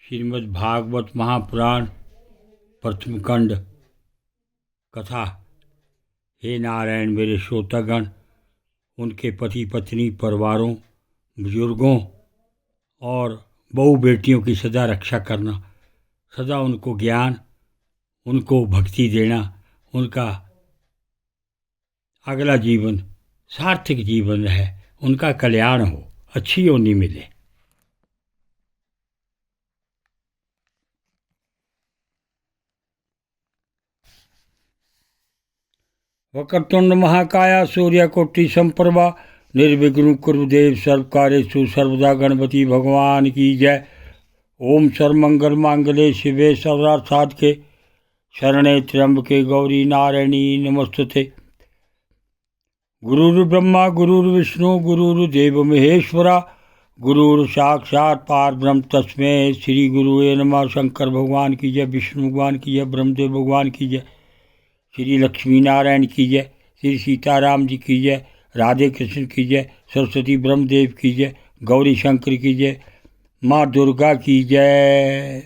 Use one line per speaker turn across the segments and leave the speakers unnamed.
श्रीमद् भागवत महापुराण प्रथम खंड। कथा। हे नारायण, मेरे श्रोतागण, उनके पति पत्नी, परिवारों, बुजुर्गों और बहु बेटियों की सदा रक्षा करना, सदा उनको ज्ञान, उनको भक्ति देना, उनका अगला जीवन सार्थक जीवन रहे, उनका कल्याण हो, अच्छी योनि मिले। वक्रतुंड महाकाया सूर्यकोटि संप्रभा निर्विघ्नं कुरु देव सर्वकार्येषु सर्वदा। गणपति भगवान की जय। ओम सर्वमंगल मांगल्ये शिवे सर्वार्थसाधके शरणे त्र्यंबके गौरी नारायणी नमस्तुते। गुरुर्ब्रह्मा गुरुर्विष्णु गुरुर्देव महेश्वरा गुरुर साक्षात् परब्रह्म तस्मै श्री गुरुवे नमः। शंकर भगवान की जय, विष्णु भगवान की जय, ब्रह्मदेव भगवान की जय, श्री लक्ष्मी नारायण की जय, श्री सीताराम जी की जय, राधे कृष्ण की जय, सरस्वती ब्रह्मदेव की जय, गौरी शंकर की जय, माँ दुर्गा की जय।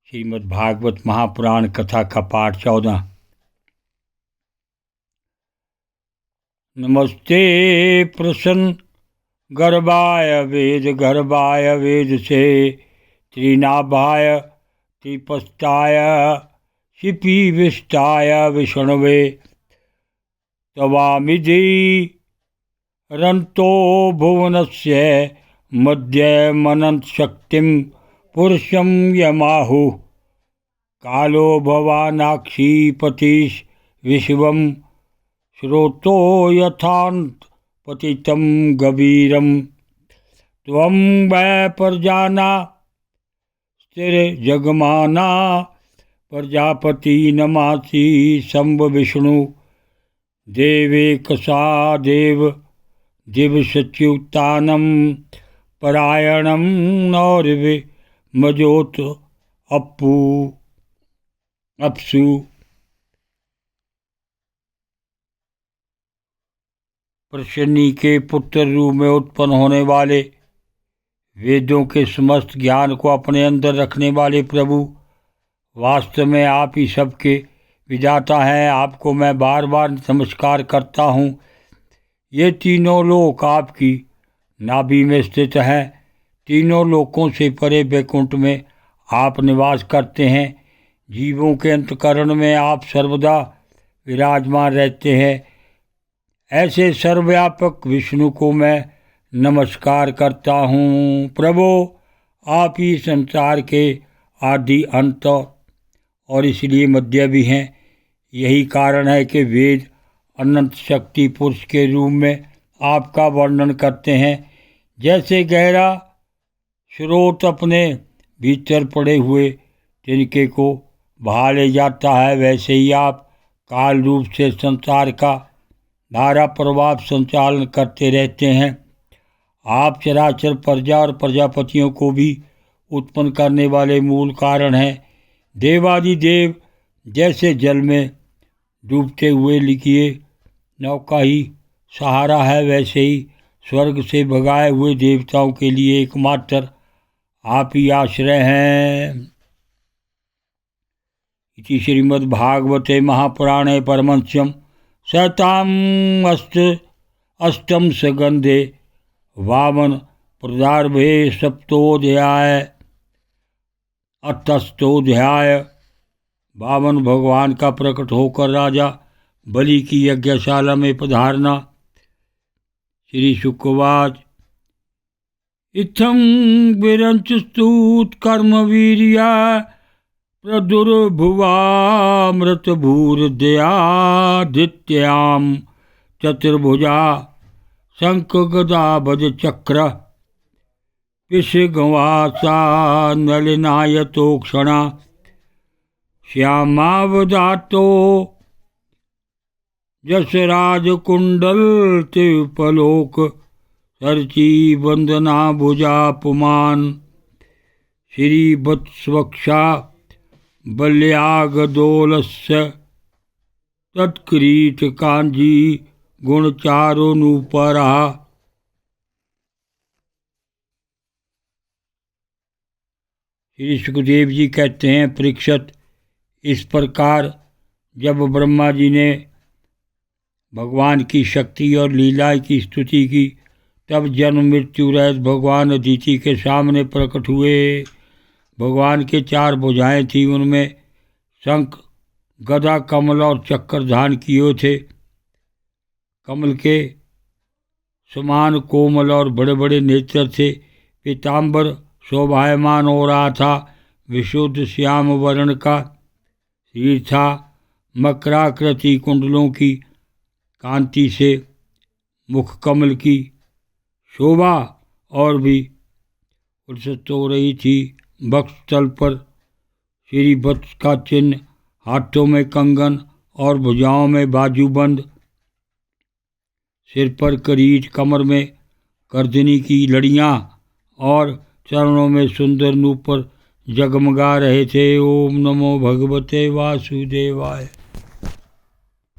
श्रीमद् भागवत महापुराण कथा का पाठ 14। नमस्ते प्रसन्न गर्भाय वेद से त्रिनाभाय त्रिपस्ताय शिपीविष्टाय विष्णवे तवामिधि रन्तो भुवनस्य मध्ये मनंत शक्तिं पुरुषं यमाहुः। कालो भवानाक्षी पतिश विश्वं श्रोतो यथान्त पतितं गभीरं। त्वं वै प्रजाना स्थिर जगमाना प्रजापति नमासि शंभ विष्णु। देवेकसा देव दिवसच्युतानं परायणं नौर्वे मजोत अपसु। प्रशनी के पुत्र रूप में उत्पन्न होने वाले, वेदों के समस्त ज्ञान को अपने अंदर रखने वाले प्रभु, वास्तव में आप ही सबके विधाता हैं। आपको मैं बार बार नमस्कार करता हूँ। ये तीनों लोक आपकी नाभि में स्थित हैं। तीनों लोकों से परे वैकुंठ में आप निवास करते हैं। जीवों के अंतकरण में आप सर्वदा विराजमान रहते हैं। ऐसे सर्वव्यापक विष्णु को मैं नमस्कार करता हूँ। प्रभु, आप ही संसार के आदि अंत और इसलिए मध्य भी हैं। यही कारण है कि वेद अनंत शक्ति पुरुष के रूप में आपका वर्णन करते हैं। जैसे गहरा स्रोत अपने भीतर पड़े हुए तिनके को बहा ले जाता है, वैसे ही आप काल रूप से संसार का धारा प्रवाह संचालन करते रहते हैं। आप चराचर प्रजा और प्रजापतियों को भी उत्पन्न करने वाले मूल कारण हैं। देवादिदेव जैसे जल में डूबते हुए लिखिए नौका ही सहारा है, वैसे ही स्वर्ग से भगाए हुए देवताओं के लिए एकमात्र आप ही आश्रय हैं। इति श्रीमद्भागवते महापुराणे परमहंस्यं शताम् अष्टम सगंधे वामन प्रदार्भे सप्तोऽध्याय अतस्तोऽध्याय। वामन भगवान का प्रकट होकर राजा बलि की यज्ञशाला में पधारना। श्री शुकवाच। इत्थं विरंचस्तूत कर्मवीर्या प्रदुर्भुवामृतभूर्दयादित्यां चतुर्भुजा शंख गदा भज चक्र पिशगवासा नलिनायतोक्षणा श्यामावदातो जसराजकुंडल तिपलोक सरची वंदना भुजा पुमान। श्री वत्सवक्षा बल्यागदोलस्य तत्क्रीट कांजी गुणचारोनुपरा। श्री सुखदेव जी कहते हैं, परीक्षित, इस प्रकार जब ब्रह्मा जी ने भगवान की शक्ति और लीला की स्तुति की, तब जन्म मृत्यु रहित भगवान अदिति के सामने प्रकट हुए। भगवान के 4 भुजाएं थी, उनमें शंख, गदा, कमल और चक्र धारण किए थे। कमल के समान कोमल और बड़े बड़े नेत्र थे। पीताम्बर शोभायमान हो रहा था। विशुद्ध श्याम वर्ण का शरीर था। मकराकृति कुंडलों की कांति से मुख कमल की शोभा और भी उल्लसित हो रही थी। वक्षस्थल पर श्री वत्स का चिन्ह, हाथों में कंगन और भुजाओं में बाजूबंद, सिर पर किरीट, कमर में गर्दनी की लड़ियां और चरणों में सुंदर नूपुर जगमगा रहे थे। ओम नमो भगवते वासुदेवाय।